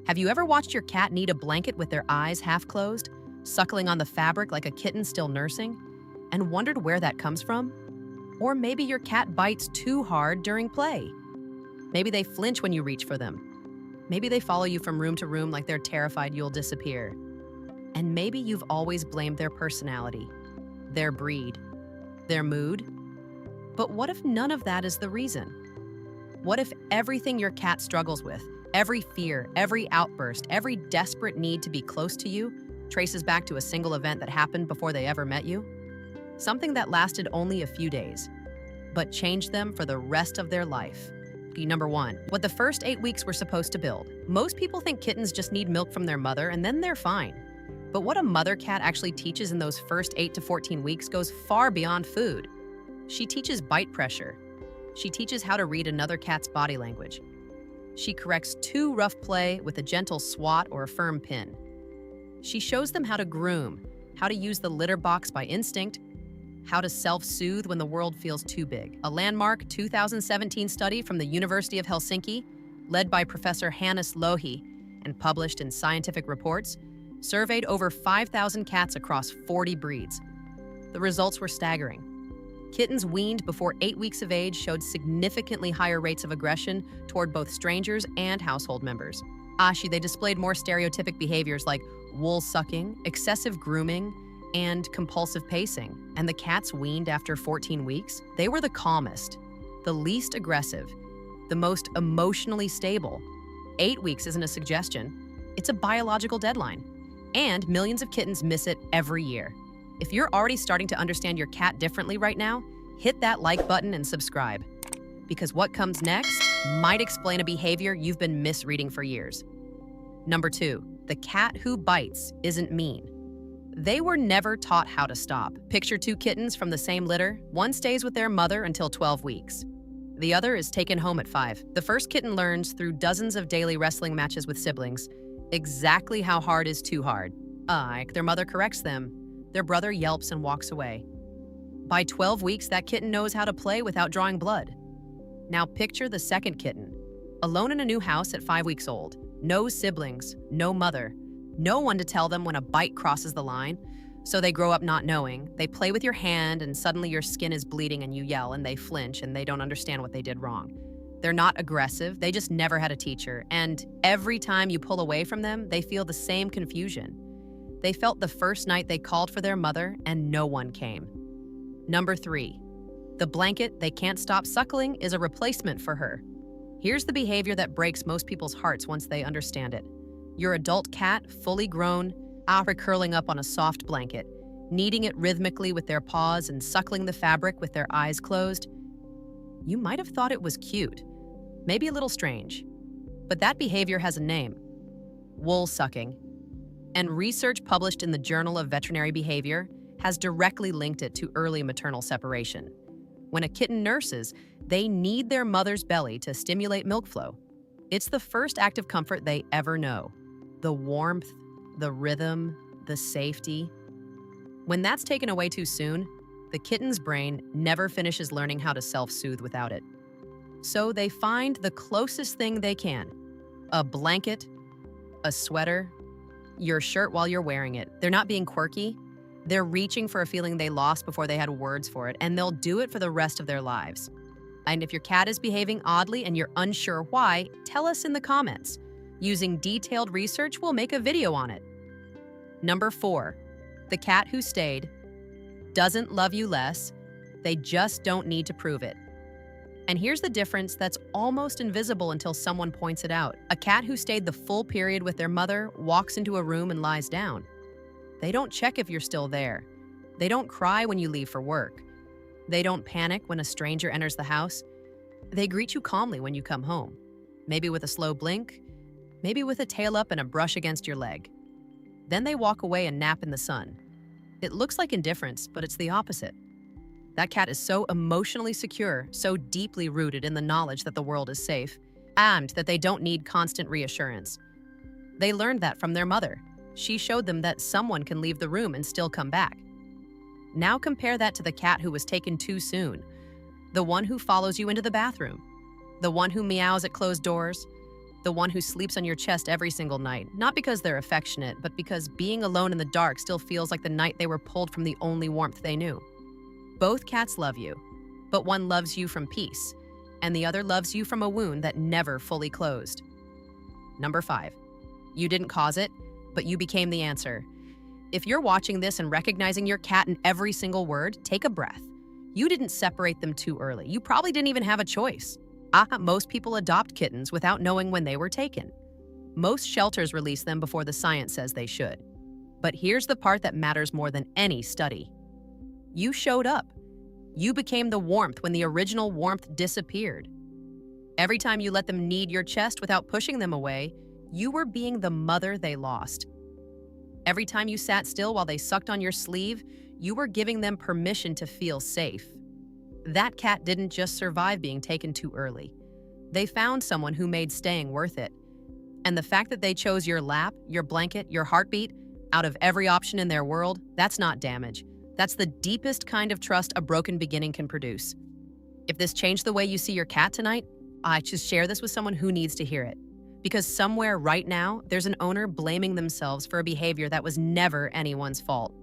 Have you ever watched your cat knead a blanket with their eyes half closed, suckling on the fabric like a kitten still nursing, and wondered where that comes from? Or maybe your cat bites too hard during play. Maybe they flinch when you reach for them. Maybe they follow you from room to room like they're terrified you'll disappear. And maybe you've always blamed their personality, their breed, their mood. But what if none of that is the reason? What if everything your cat struggles with, every fear, every outburst, every desperate need to be close to you, traces back to a single event that happened before they ever met you? Something that lasted only a few days, but changed them for the rest of their life. Number 1, what the first 8 weeks were supposed to build. Most people think kittens just need milk from their mother and then they're fine. But what a mother cat actually teaches in those first 8 to 14 weeks goes far beyond food. She teaches bite pressure. She teaches how to read another cat's body language. She corrects too rough play with a gentle swat or a firm pin. She shows them how to groom, how to use the litter box by instinct, how to self-soothe when the world feels too big. A landmark 2017 study from the University of Helsinki, led by Professor Hannes Lohi and published in Scientific Reports, surveyed over 5,000 cats across 40 breeds. The results were staggering. Kittens weaned before 8 weeks of age showed significantly higher rates of aggression toward both strangers and household members. They displayed more stereotypic behaviors like wool sucking, excessive grooming, and compulsive pacing. And the cats weaned after 14 weeks, they were the calmest, the least aggressive, the most emotionally stable. 8 weeks isn't a suggestion, it's a biological deadline. And millions of kittens miss it every year. If you're already starting to understand your cat differently right now, hit that like button and subscribe. Because what comes next might explain a behavior you've been misreading for years. Number 2, the cat who bites isn't mean. They were never taught how to stop. Picture 2 kittens from the same litter. One stays with their mother until 12 weeks. The other is taken home at 5. The first kitten learns through dozens of daily wrestling matches with siblings exactly how hard is too hard. Their mother corrects them. Their brother yelps and walks away. By 12 weeks, that kitten knows how to play without drawing blood. Now picture the second kitten, alone in a new house at 5 weeks old. No siblings, no mother, no one to tell them when a bite crosses the line. So they grow up not knowing. They play with your hand and suddenly your skin is bleeding and you yell and they flinch and they don't understand what they did wrong. They're not aggressive, they just never had a teacher. And every time you pull away from them, they feel the same confusion. They felt the first night they called for their mother and no one came. Number 3, the blanket they can't stop suckling is a replacement for her. Here's the behavior that breaks most people's hearts once they understand it. Your adult cat, fully grown, curling up on a soft blanket, kneading it rhythmically with their paws and suckling the fabric with their eyes closed. You might have thought it was cute, maybe a little strange, but that behavior has a name: wool sucking. And research published in the Journal of Veterinary Behavior has directly linked it to early maternal separation. When a kitten nurses, they knead their mother's belly to stimulate milk flow. It's the first act of comfort they ever know. The warmth, the rhythm, the safety. When that's taken away too soon, the kitten's brain never finishes learning how to self-soothe without it. So they find the closest thing they can: a blanket, a sweater, your shirt while you're wearing it. They're not being quirky. They're reaching for a feeling they lost before they had words for it, and they'll do it for the rest of their lives. And if your cat is behaving oddly and you're unsure why, tell us in the comments. Using detailed research, we'll make a video on it. Number 4, the cat who stayed doesn't love you less. They just don't need to prove it. And here's the difference that's almost invisible until someone points it out. A cat who stayed the full period with their mother walks into a room and lies down. They don't check if you're still there. They don't cry when you leave for work. They don't panic when a stranger enters the house. They greet you calmly when you come home, maybe with a slow blink, maybe with a tail up and a brush against your leg. Then they walk away and nap in the sun. It looks like indifference, but it's the opposite. That cat is so emotionally secure, so deeply rooted in the knowledge that the world is safe, and that they don't need constant reassurance. They learned that from their mother. She showed them that someone can leave the room and still come back. Now compare that to the cat who was taken too soon, the one who follows you into the bathroom, the one who meows at closed doors, The one who sleeps on your chest every single night, not because they're affectionate, but because being alone in the dark still feels like the night they were pulled from the only warmth they knew. Both cats love you, but one loves you from peace, and the other loves you from a wound that never fully closed. Number 5. You didn't cause it, but you became the answer. If you're watching this and recognizing your cat in every single word, take a breath. You didn't separate them too early. You probably didn't even have a choice. Most people adopt kittens without knowing when they were taken. Most shelters release them before the science says they should. But here's the part that matters more than any study. You showed up. You became the warmth when the original warmth disappeared. Every time you let them knead your chest without pushing them away, you were being the mother they lost. Every time you sat still while they sucked on your sleeve, you were giving them permission to feel safe. That cat didn't just survive being taken too early. They found someone who made staying worth it. And the fact that they chose your lap, your blanket, your heartbeat, out of every option in their world, that's not damage. That's the deepest kind of trust a broken beginning can produce. If this changed the way you see your cat tonight, I just share this with someone who needs to hear it. Because somewhere right now, there's an owner blaming themselves for a behavior that was never anyone's fault.